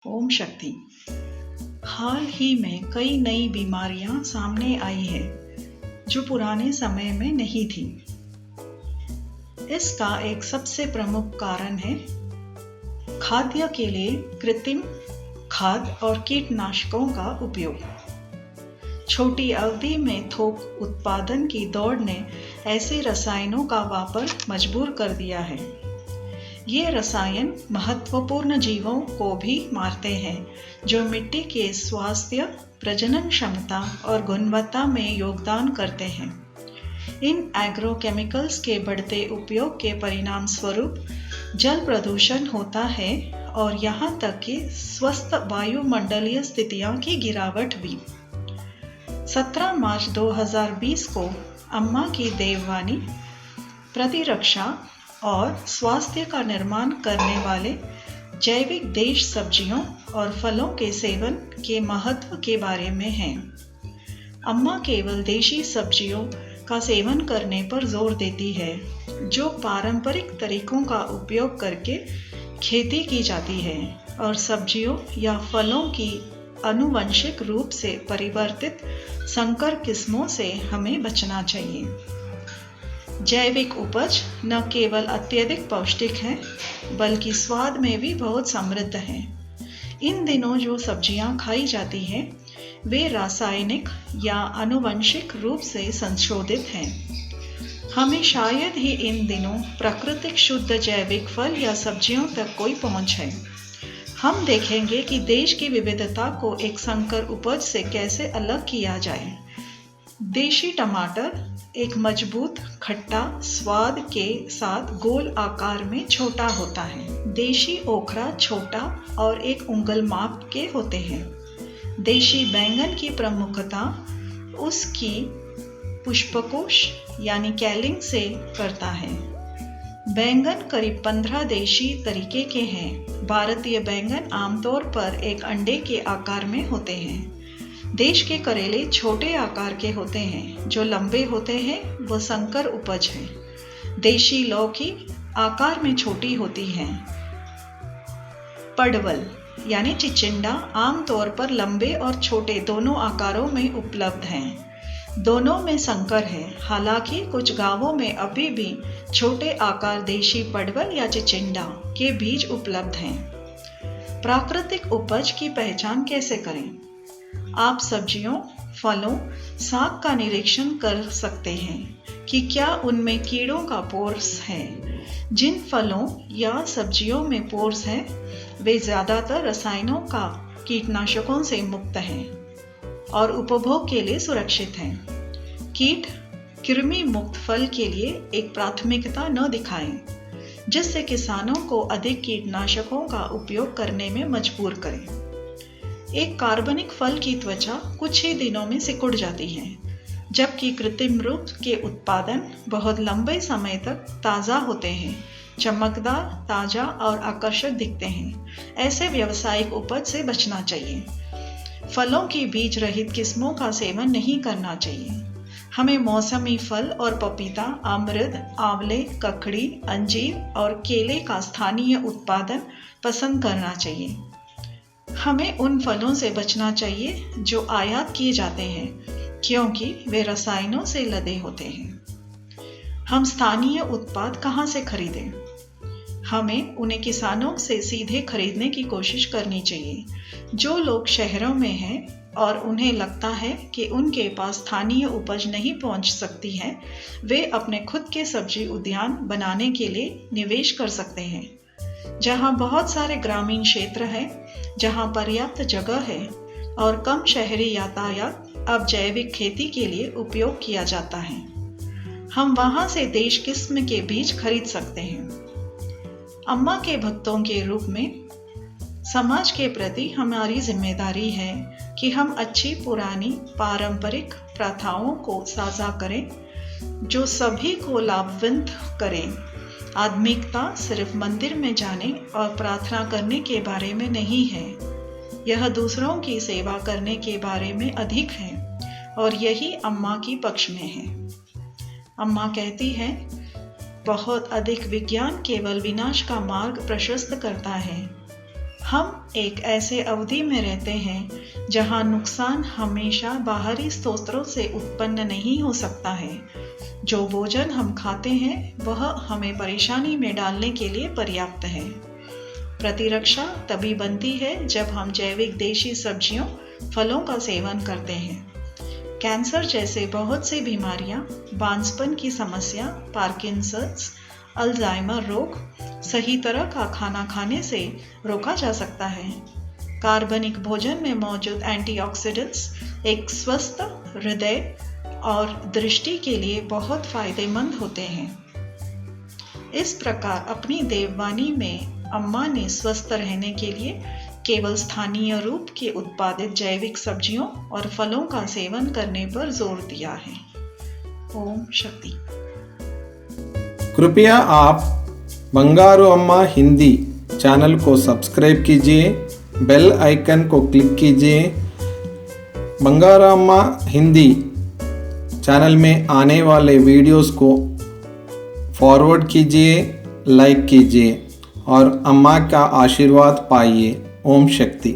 ओम शक्ति। हाल ही में कई नई बीमारियां सामने आई है जो पुराने समय में नहीं थी। इसका एक सबसे प्रमुख कारण है खाद्य के लिए कृत्रिम खाद और कीटनाशकों का उपयोग। छोटी अवधि में थोक उत्पादन की दौड़ ने ऐसे रसायनों का वापर मजबूर कर दिया है। ये रसायन महत्वपूर्ण जीवों को भी मारते हैं जो मिट्टी के स्वास्थ्य, प्रजनन क्षमता और गुणवत्ता में योगदान करते हैं। इन एग्रोकेमिकल्स के बढ़ते उपयोग के परिणाम स्वरूप जल प्रदूषण होता है और यहाँ तक कि स्वस्थ वायुमंडलीय स्थितियों की गिरावट भी। 17 मार्च 2020 को अम्मा की देववाणी प्रतिरक्षा और स्वास्थ्य का निर्माण करने वाले जैविक देशी सब्जियों और फलों के सेवन के महत्व के बारे में है। अम्मा केवल देशी सब्जियों का सेवन करने पर जोर देती है जो पारंपरिक तरीकों का उपयोग करके खेती की जाती है और सब्जियों या फलों की आनुवंशिक रूप से परिवर्तित संकर किस्मों से हमें बचना चाहिए। जैविक उपज न केवल अत्यधिक पौष्टिक है बल्कि स्वाद में भी बहुत समृद्ध है। इन दिनों जो सब्जियां खाई जाती हैं वे रासायनिक या आनुवंशिक रूप से संशोधित हैं। हमें शायद ही इन दिनों प्राकृतिक शुद्ध जैविक फल या सब्जियों तक कोई पहुंच है। हम देखेंगे कि देश की विविधता को एक संकर उपज से कैसे अलग किया जाए। देशी टमाटर एक मजबूत खट्टा स्वाद के साथ गोल आकार में छोटा होता है। देशी ओखरा छोटा और एक उंगल माप के होते हैं। देशी बैंगन की प्रमुखता उसकी पुष्पकोश यानी कैलिंग से करता है। बैंगन करीब 15 देशी तरीके के हैं। भारतीय बैंगन आमतौर पर एक अंडे के आकार में होते हैं। देश के करेले छोटे आकार के होते हैं। जो लंबे होते हैं वो संकर उपज है। देशी लौकी आकार में छोटी होती है। पडवल यानी चिचिंडा आमतौर पर लंबे और छोटे दोनों आकारों में उपलब्ध हैं। दोनों में संकर है। हालांकि कुछ गांवों में अभी भी छोटे आकार देशी पडवल या चिचिंडा के बीज उपलब्ध हैं। प्राकृतिक उपज की पहचान कैसे करें? आप सब्जियों, फलों, साग का निरीक्षण कर सकते हैं कि क्या उनमें कीड़ों का पोर्स है। जिन फलों या सब्जियों में पोर्स है वे ज्यादातर रसायनों का कीटनाशकों से मुक्त हैं और उपभोग के लिए सुरक्षित हैं। कीट कृमि मुक्त फल के लिए एक प्राथमिकता न दिखाएं जिससे किसानों को अधिक कीटनाशकों का उपयोग करने में मजबूर करें। एक कार्बनिक फल की त्वचा कुछ ही दिनों में सिकुड़ जाती है जबकि कृत्रिम रूप के उत्पादन बहुत लंबे समय तक ताज़ा होते हैं, चमकदार, ताज़ा और आकर्षक दिखते हैं। ऐसे व्यावसायिक उपज से बचना चाहिए। फलों की बीज रहित किस्मों का सेवन नहीं करना चाहिए। हमें मौसमी फल और पपीता, अमृत, आंवले, ककड़ी, अंजीर और केले का स्थानीय उत्पादन पसंद करना चाहिए। हमें उन फलों से बचना चाहिए जो आयात किए जाते हैं क्योंकि वे रसायनों से लदे होते हैं। हम स्थानीय उत्पाद कहाँ से खरीदें? हमें उन्हें किसानों से सीधे खरीदने की कोशिश करनी चाहिए। जो लोग शहरों में हैं और उन्हें लगता है कि उनके पास स्थानीय उपज नहीं पहुंच सकती है, वे अपने खुद के सब्जी उद्यान बनाने के लिए निवेश कर सकते हैं। जहां बहुत सारे ग्रामीण क्षेत्र हैं, जहां पर्याप्त जगह है और कम शहरी यातायात, अब जैविक खेती के लिए उपयोग किया जाता है। हम वहां से देश किस्म के बीज खरीद सकते हैं। अम्मा के भक्तों के रूप में समाज के प्रति हमारी जिम्मेदारी है कि हम अच्छी पुरानी पारंपरिक प्रथाओं को साझा करें जो सभी को लाभान्वित करें। आध्यात्मिकता सिर्फ मंदिर में जाने और प्रार्थना करने के बारे में नहीं है। यह दूसरों की सेवा करने के बारे में अधिक है और यही अम्मा की पक्ष में है। अम्मा कहती है, बहुत अधिक विज्ञान केवल विनाश का मार्ग प्रशस्त करता है। हम एक ऐसे अवधि में रहते हैं जहां नुकसान हमेशा बाहरी स्रोतों से उत्पन्न नहीं हो सकता है। जो भोजन हम खाते हैं वह हमें परेशानी में डालने के लिए पर्याप्त है। प्रतिरक्षा तभी बनती है जब हम जैविक देशी सब्जियों, फलों का सेवन करते हैं। कैंसर जैसे बहुत सी बीमारियां, बांझपन की समस्या, पार्किंसंस, अल्जाइमर रोग सही तरह का खाना खाने से रोका जा सकता है। कार्बनिक भोजन में मौजूद एंटीऑक्सीडेंट्स एक स्वस्थ हृदय और दृष्टि के लिए बहुत फायदेमंद होते हैं। इस प्रकार अपनी देववाणी में अम्मा ने स्वस्थ रहने के लिए केवल स्थानीय रूप के उत्पादित जैविक सब्जियों और फलों का सेवन करने पर जोर दिया है। ओम शक्ति। कृपया आप बंगारू अम्मा हिंदी चैनल को सब्सक्राइब कीजिए, बेल आइकन को क्लिक कीजिए। बंगारू अम्मा हिंदी चैनल में आने वाले वीडियोस को फॉरवर्ड कीजिए, लाइक कीजिए और अम्मा का आशीर्वाद पाइए। ओम शक्ति।